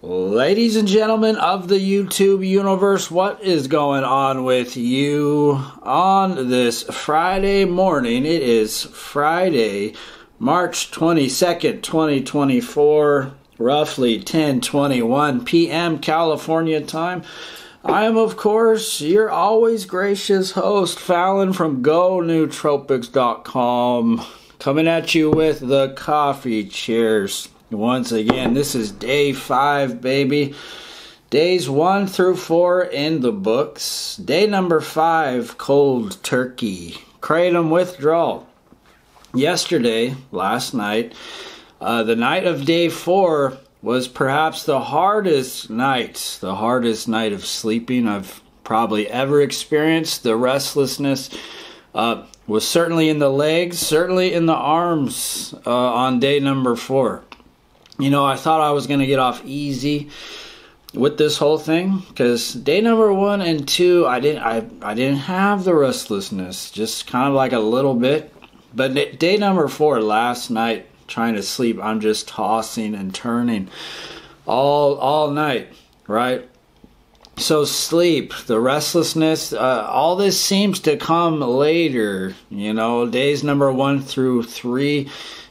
Ladies and gentlemen of the YouTube universe, what is going on with you on this Friday morning? It is Friday, March 22nd, 2024, roughly 10:21 p.m. California time. I am, of course, your always gracious host, Fallon from GoNootropics.com, coming at you with the coffee cheers. Once again, this is day 5, baby. Days 1 through 4 in the books. Day number 5, Cold Turkey Kratom withdrawal. Yesterday, last night, the night of day 4 was perhaps the hardest night of sleeping I've probably ever experienced. The restlessness was certainly in the legs, certainly in the arms on day number 4. You know, I thought I was going to get off easy with this whole thing because day number 1 and 2, I didn't have the restlessness, just kind of like a little bit. But day number 4, last night, trying to sleep, I'm just tossing and turning all night, right? So sleep, the restlessness, all this seems to come later. You know, days number 1 through 3.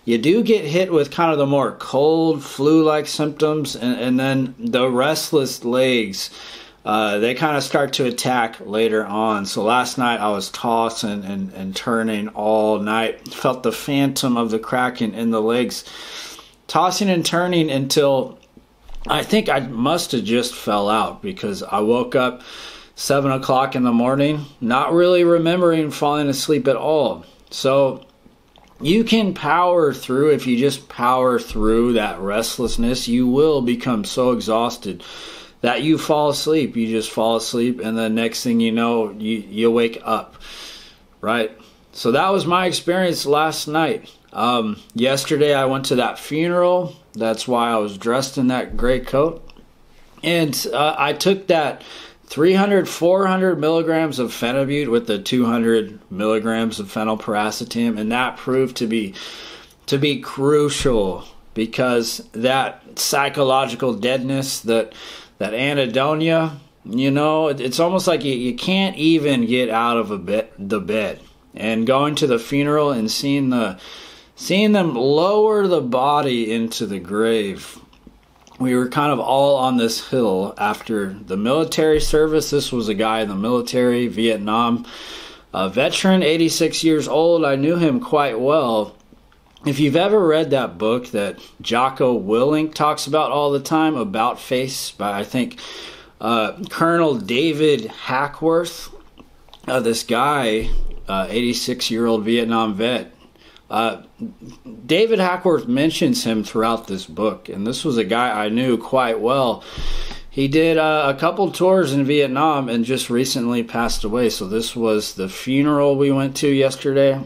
You do get hit with kind of the more cold, flu-like symptoms, and then the restless legs, they kind of start to attack later on. So last night I was tossing and turning all night. Felt the phantom of the kraken in the legs. Tossing and turning until I think I must have just fell out because I woke up 7 o'clock in the morning, not really remembering falling asleep at all. So you can power through. If you just power through that restlessness, you will become so exhausted that you fall asleep. You just fall asleep, and the next thing you know, you wake up, right? So that was my experience last night. Yesterday I went to that funeral. That's why I was dressed in that gray coat. And I took that 400 milligrams of phenibut with the 200 milligrams of phenylparacetam, and that proved to be crucial because that psychological deadness, that anhedonia, you know, it's almost like you can't even get out of the bed. And going to the funeral and seeing them lower the body into the grave. We were kind of all on this hill after the military service. This was a guy in the military, Vietnam, a veteran, 86 years old. I knew him quite well. If you've ever read that book that Jocko Willink talks about all the time, About Face, by I think Colonel David Hackworth, this guy, 86-year-old Vietnam vet, David Hackworth mentions him throughout this book, and this was a guy I knew quite well. He did a couple tours in Vietnam and just recently passed away. So this was the funeral we went to yesterday,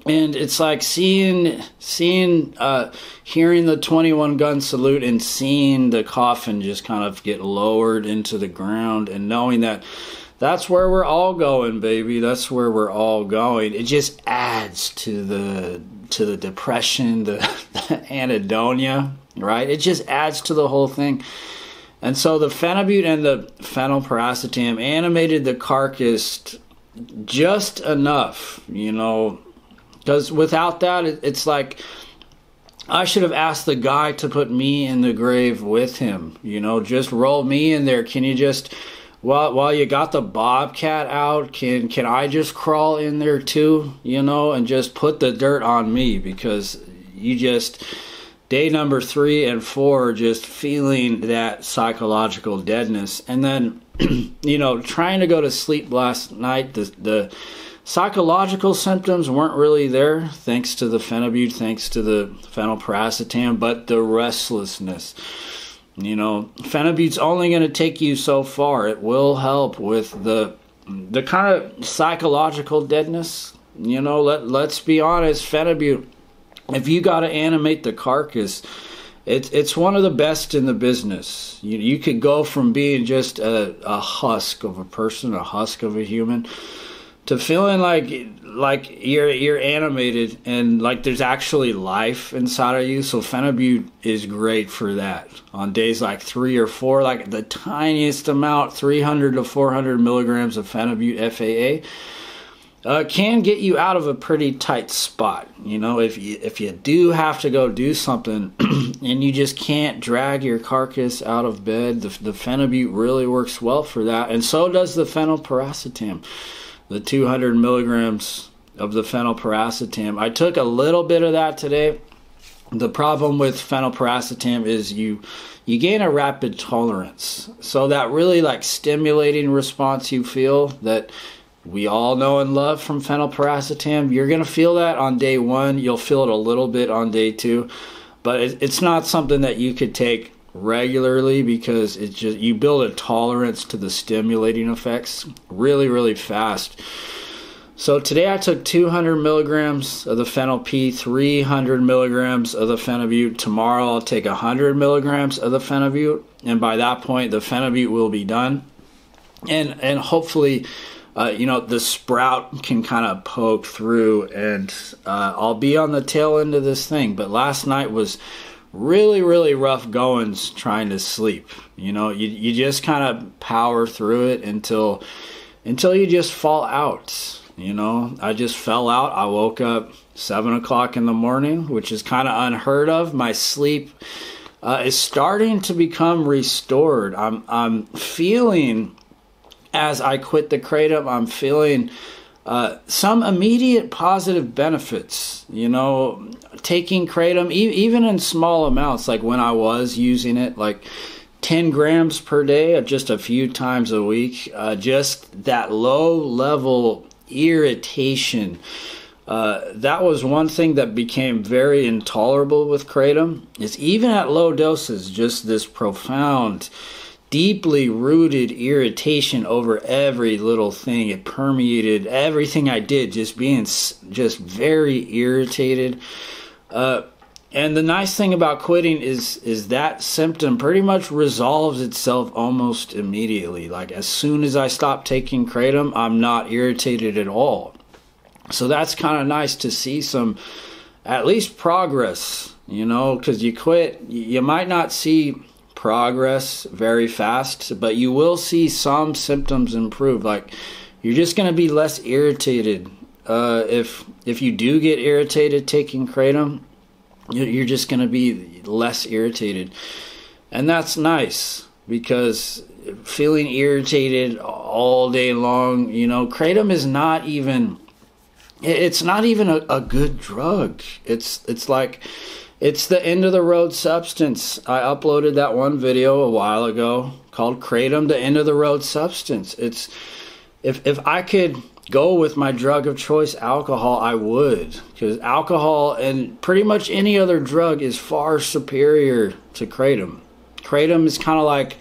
and it's like hearing the 21 gun salute and seeing the coffin just kind of get lowered into the ground, and knowing that that's where we're all going, baby. That's where we're all going. It just adds to the depression, the anhedonia, right? It just adds to the whole thing. And so the phenibut and the phenylparacetam animated the carcass just enough, you know, because without that, it's like I should have asked the guy to put me in the grave with him, you know, just roll me in there. Can you just... While you got the bobcat out, can I just crawl in there too, you know, and just put the dirt on me? Because you just, day number 3 and 4, just feeling that psychological deadness. And then, you know, trying to go to sleep last night, the psychological symptoms weren't really there, thanks to the phenibut, thanks to the phenylparacetam, but the restlessness. You know, phenibut's only going to take you so far. It will help with the kind of psychological deadness. You know, let's be honest, phenibut, if you got to animate the carcass, it's one of the best in the business. You could go from being just a husk of a person, a husk of a human, to feeling like you're animated and like there's actually life inside of you. So phenibut is great for that. On days like 3 or 4, like the tiniest amount, 300 to 400 milligrams of phenibut FAA can get you out of a pretty tight spot. You know, if you do have to go do something and you just can't drag your carcass out of bed, the phenibut really works well for that. And so does the phenylpiracetam, the 200 milligrams of the phenylpiracetam. I took a little bit of that today. The problem with phenylpiracetam is you gain a rapid tolerance. So that really like stimulating response you feel that we all know and love from phenylpiracetam, you're going to feel that on day 1. You'll feel it a little bit on day 2. But it's not something that you could take regularly because it's just you build a tolerance to the stimulating effects really, really fast. So today I took 200 milligrams of the phenyl P, 300 milligrams of the phenibut. Tomorrow I'll take 100 milligrams of the phenibut. And by that point, the phenibut will be done. And hopefully, the sprout can kind of poke through and I'll be on the tail end of this thing. But last night was really, really rough goings trying to sleep. You know, you just kind of power through it until you just fall out. You know, I just fell out. I woke up 7 o'clock in the morning, which is kind of unheard of. My sleep is starting to become restored. I'm feeling, as I quit the kratom, I'm feeling some immediate positive benefits. You know, taking kratom, even in small amounts, like when I was using it, like 10 grams per day, just a few times a week, just that low level irritation. That was one thing that became very intolerable with kratom, is even at low doses, just this profound, deeply rooted irritation over every little thing. It permeated everything I did, just being just very irritated. And the nice thing about quitting is that symptom pretty much resolves itself almost immediately. Like as soon as I stop taking kratom, I'm not irritated at all. So that's kind of nice to see some, at least progress, you know, because you quit, you might not see progress very fast, but you will see some symptoms improve. Like you're just going to be less irritated. If you do get irritated taking kratom, you're just going to be less irritated. And that's nice, because feeling irritated all day long, you know, kratom is not even, it's not even a good drug. It's like, it's the end of the road substance. I uploaded that one video a while ago called Kratom, the end of the road substance. It's, if I could go with my drug of choice, alcohol, I would, because alcohol and pretty much any other drug is far superior to kratom. Kratom is kind of like,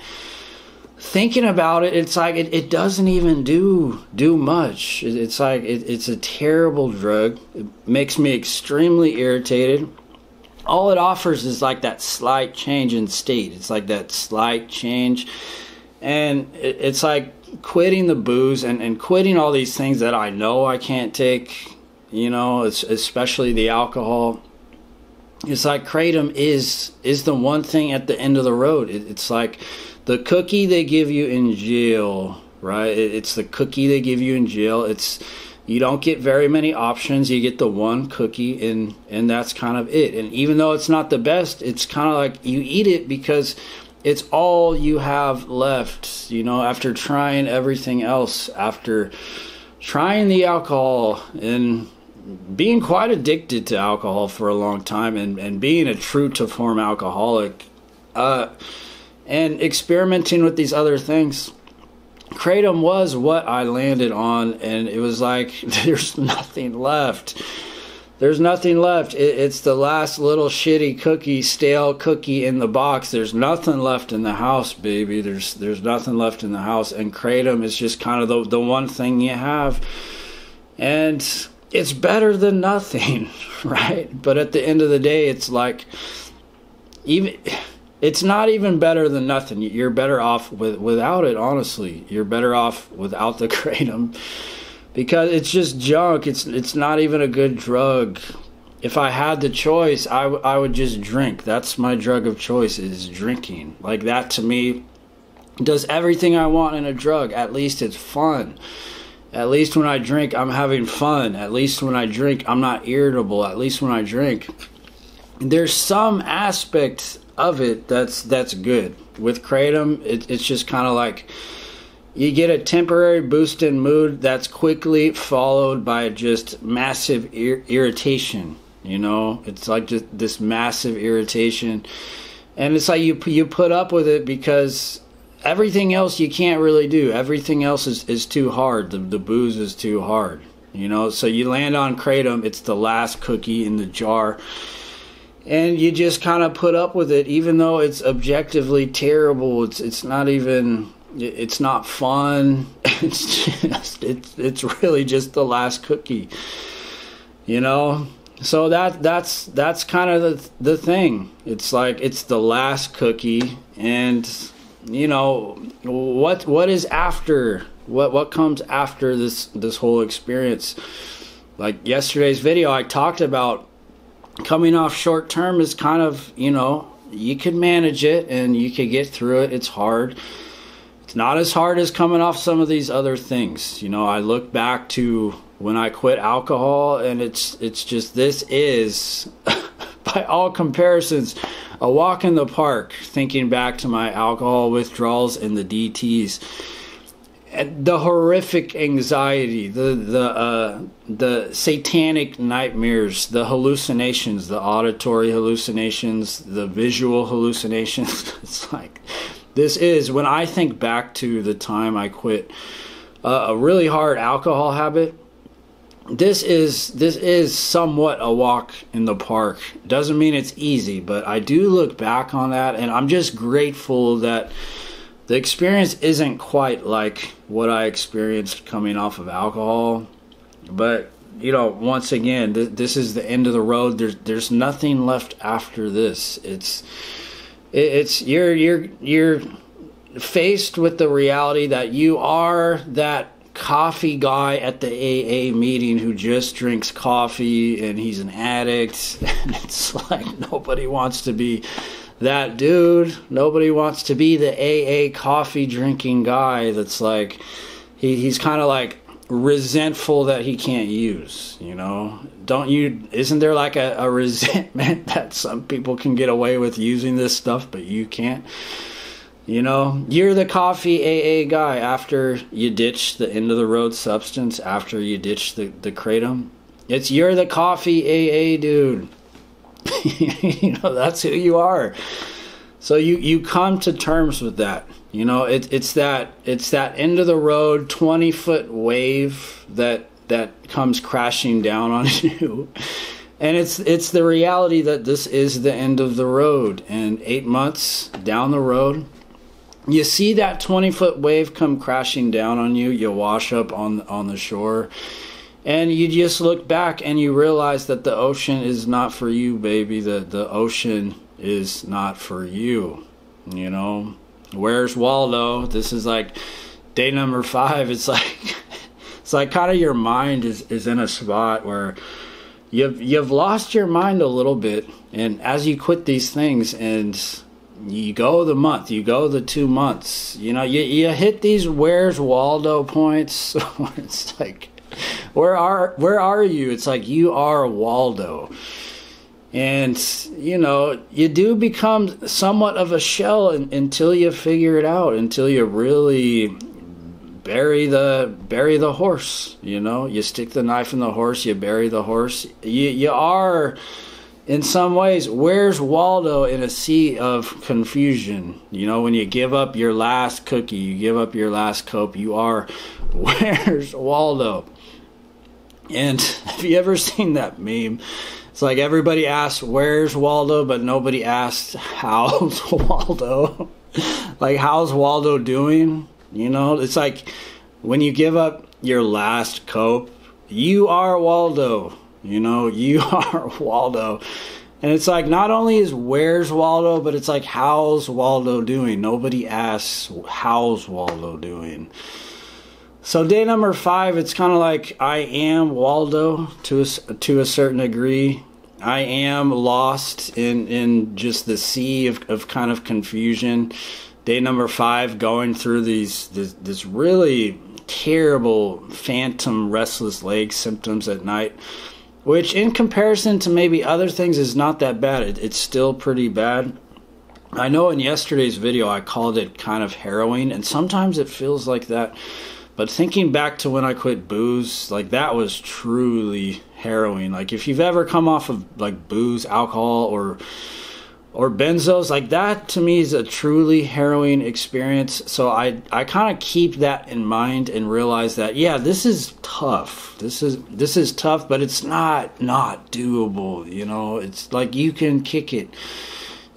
thinking about it, it's like it doesn't even do much. It's like it's a terrible drug. It makes me extremely irritated. All it offers is like that slight change in state. It's like that slight change, and it's like quitting the booze and quitting all these things that I know I can't take, you know, it's especially the alcohol. It's like kratom is the one thing at the end of the road. It's like the cookie they give you in jail, right? It's the cookie they give you in jail. It's, you don't get very many options. You get the one cookie, and that's kind of it. And even though it's not the best, it's kind of like you eat it because it's all you have left, you know, after trying everything else, after trying the alcohol and being quite addicted to alcohol for a long time, and being a true to form alcoholic, and experimenting with these other things. Kratom was what I landed on, and it was like, there's nothing left. There's nothing left. It's the last little shitty cookie, stale cookie in the box. There's nothing left in the house, baby. There's nothing left in the house. And kratom is just kind of the one thing you have. And it's better than nothing, right? But at the end of the day, it's like, it's not even better than nothing. You're better off without it, honestly. You're better off without the kratom. because it's just junk. It's not even a good drug. If I had the choice, I would just drink. That's my drug of choice, is drinking. Like, that to me does everything I want in a drug. At least it's fun. At least when I drink, I'm having fun. At least when I drink, I'm not irritable. At least when I drink, there's some aspect of it that's good. With Kratom, it's just kind of like you get a temporary boost in mood that's quickly followed by just massive irritation. You know, it's like just this massive irritation, and it's like you put up with it because everything else you can't really do. Everything else is too hard. The booze is too hard. You know, so you land on Kratom. It's the last cookie in the jar. And you just kind of put up with it, even though it's objectively terrible. It's not even, it's not fun. It's really just the last cookie, you know. So that's kind of the thing. It's like it's the last cookie, and you know what is after, what comes after this whole experience. Like yesterday's video, I talked about coming off short term is kind of, you know, you can manage it and you can get through it. It's hard. It's not as hard as coming off some of these other things. You know, I look back to when I quit alcohol, and it's just, this is by all comparisons a walk in the park, thinking back to my alcohol withdrawals and the DTs. And the horrific anxiety, the satanic nightmares, the hallucinations, the auditory hallucinations, the visual hallucinations. It's like, this is, when I think back to the time I quit a really hard alcohol habit, this is somewhat a walk in the park. Doesn't mean it's easy, but I do look back on that, and I'm just grateful that the experience isn't quite like what I experienced coming off of alcohol. But, you know, once again, this is the end of the road. There's nothing left after this. It's you're faced with the reality that you are that coffee guy at the AA meeting who just drinks coffee, and he's an addict. And it's like, nobody wants to be that dude. Nobody wants to be the AA coffee drinking guy that's like, he's kind of like resentful that he can't use, you know. Isn't there like a resentment that some people can get away with using this stuff but you can't? You know, you're the coffee AA guy after you ditch the end of the road substance, after you ditch the Kratom. You're the coffee AA dude. You know, that's who you are. So you come to terms with that. You know, it's that end of the road 20-foot wave that comes crashing down on you. And it's the reality that this is the end of the road, and 8 months down the road, you see that 20-foot wave come crashing down on you. You wash up on the shore. And you just look back and you realize that the ocean is not for you, baby. The ocean is not for you. You know, where's Waldo? This is like day number 5. It's like kind of your mind is in a spot where you've lost your mind a little bit. And as you quit these things and you go the month, you go the 2 months, you know, you hit these where's Waldo points. It's like, where are you? It's like, you are Waldo. And, you know, you do become somewhat of a shell until you figure it out, until you really bury the horse. You know, you stick the knife in the horse, you bury the horse. You are, in some ways, where's Waldo in a sea of confusion? You know, when you give up your last cookie, you give up your last cope, you are, where's Waldo? And have you ever seen that meme? It's like everybody asks, where's Waldo? But nobody asks, how's Waldo? Like, how's Waldo doing? You know, it's like when you give up your last cope, you are Waldo. You know, you are Waldo. And it's like, not only is where's Waldo, but it's like, how's Waldo doing? Nobody asks, how's Waldo doing? So day number 5, it's kind of like I am Waldo to a certain degree. I am lost in just the sea of kind of confusion. Day number 5, going through this really terrible phantom restless leg symptoms at night, which in comparison to maybe other things is not that bad. It's still pretty bad. I know in yesterday's video I called it kind of harrowing, and sometimes it feels like that. But thinking back to when I quit booze, like that was truly harrowing. Like if you've ever come off of like booze, alcohol, or benzos, like that to me is a truly harrowing experience. So I kind of keep that in mind and realize that, yeah, this is tough. This is tough, but it's not doable. You know, it's like you can kick it.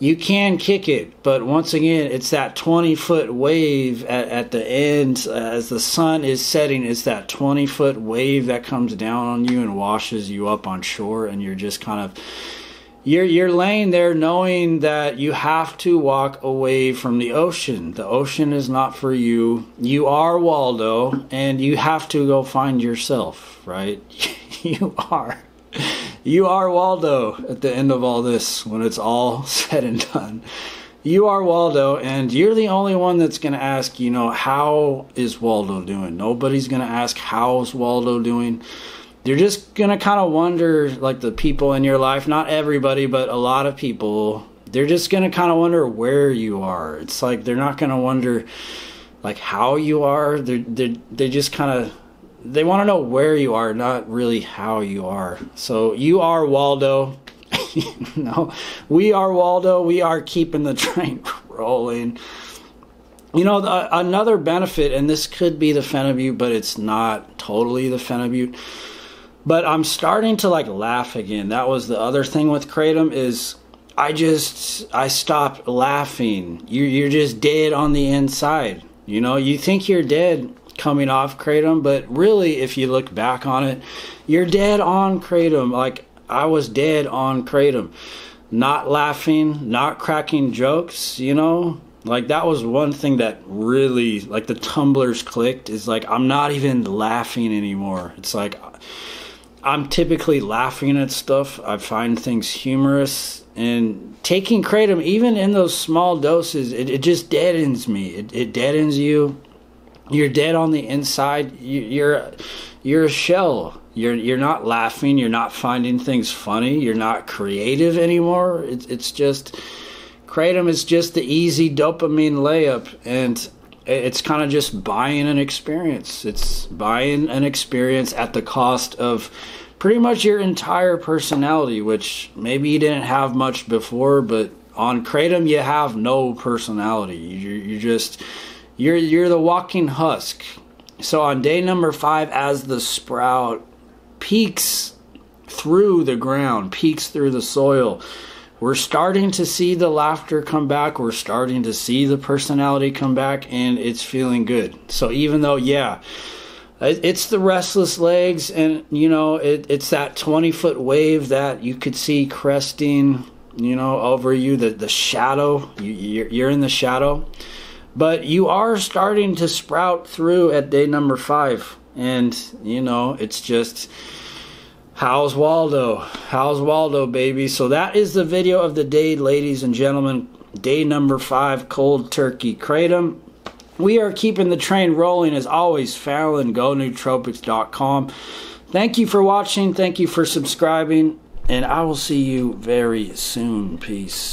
You can kick it, but once again, it's that 20-foot wave at the end as the sun is setting. It's that 20-foot wave that comes down on you and washes you up on shore, and you're just kind of you're laying there knowing that you have to walk away from the ocean. The ocean is not for you. You are Waldo, and you have to go find yourself, right? You are Waldo at the end of all this, when it's all said and done. You are Waldo, and you're the only one that's going to ask, you know, how is Waldo doing? Nobody's going to ask, how's Waldo doing? They're just going to kind of wonder, like the people in your life, not everybody, but a lot of people, they're just going to kind of wonder where you are. It's like they're not going to wonder, like, how you are. They just kind of, they want to know where you are, not really how you are. So you are Waldo. No, we are Waldo. We are keeping the train rolling. You know, another benefit, and this could be the phenibut, but it's not totally the phenibut. But I'm starting to like laugh again. That was the other thing with Kratom, is I stopped laughing. You're just dead on the inside. You know, you think you're dead coming off Kratom, but really, if you look back on it, you're dead on Kratom. Like I was dead on Kratom, not laughing, not cracking jokes, you know. Like that was one thing that really, like, the tumblers clicked, is like I'm not even laughing anymore. It's like I'm typically laughing at stuff. I find things humorous, and taking Kratom, even in those small doses, it just deadens me. It deadens you. You're dead on the inside. You're a shell. You're not laughing. You're not finding things funny. You're not creative anymore. It's just, Kratom is just the easy dopamine layup, and it's kind of just buying an experience. It's buying an experience at the cost of pretty much your entire personality, which maybe you didn't have much before, but on Kratom you have no personality. You're the walking husk. So on day number 5, as the sprout peeks through the ground, peeks through the soil, we're starting to see the laughter come back. We're starting to see the personality come back, and it's feeling good. So even though, yeah, it's the restless legs, and, you know, it's that 20-foot wave that you could see cresting, you know, over you, the shadow. You're in the shadow. But you are starting to sprout through at day number 5. And, you know, it's just, how's Waldo? How's Waldo, baby? So that is the video of the day, ladies and gentlemen. Day number 5, Cold Turkey Kratom. We are keeping the train rolling, as always. Fallon, GoNootropics.com. Thank you for watching. Thank you for subscribing. And I will see you very soon. Peace.